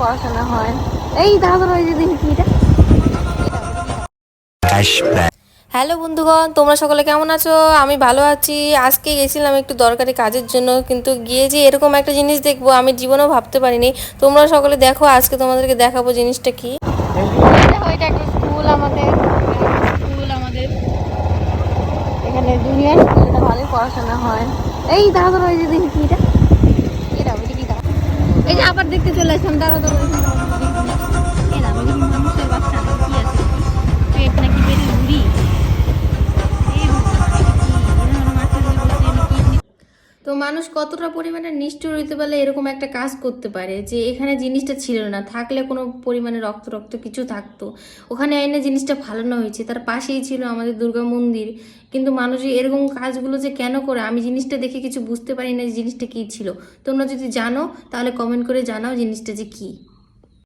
পড়াশোনা হয়। এই দাদা ওই যে দেখি এটা। হ্যালো বন্ধুগণ, তোমরা সকলে কেমন আছো? আমি ভালো আছি। আজকে গেছিলাম একটু দরকারি কাজের জন্য, কিন্তু গিয়ে যে এরকম একটা জিনিস দেখবো আমি জীবনেও ভাবতে পারিনি। তোমরা সকলে দেখো, আজকে তোমাদেরকে দেখাবো জিনিসটা কি। এটা একটা স্কুল আমাদের এখানে জুনিয়র স্কুল, এটা ভালোই পড়াশোনা হয়। এই দাদা ওই যে দেখি এটা। এই যে আবার দেখতে চলে আসলাম, দাঁড়া দাঁড়া মানুষের বাচ্চা কি আছে, পেট নাকি পেটের বুড়ি। তো মানুষ কতটা পরিমাণে নিষ্ঠুর হইতে পারলে এরকম একটা কাজ করতে পারে, যে এখানে জিনিসটা ছিল না, থাকলে কোনো পরিমাণে রক্ত রক্ত কিছু থাকতো, ওখানে আইনে জিনিসটা ফালানো হয়েছে, তার পাশেই ছিল আমাদের দুর্গা মন্দির। কিন্তু মানুষ এরকম কাজগুলো যে কেন করে, আমি জিনিসটা দেখে কিছু বুঝতে পারি না যে জিনিসটা কী ছিল। তোমরা যদি জানো তাহলে কমেন্ট করে জানাও জিনিসটা যে কী।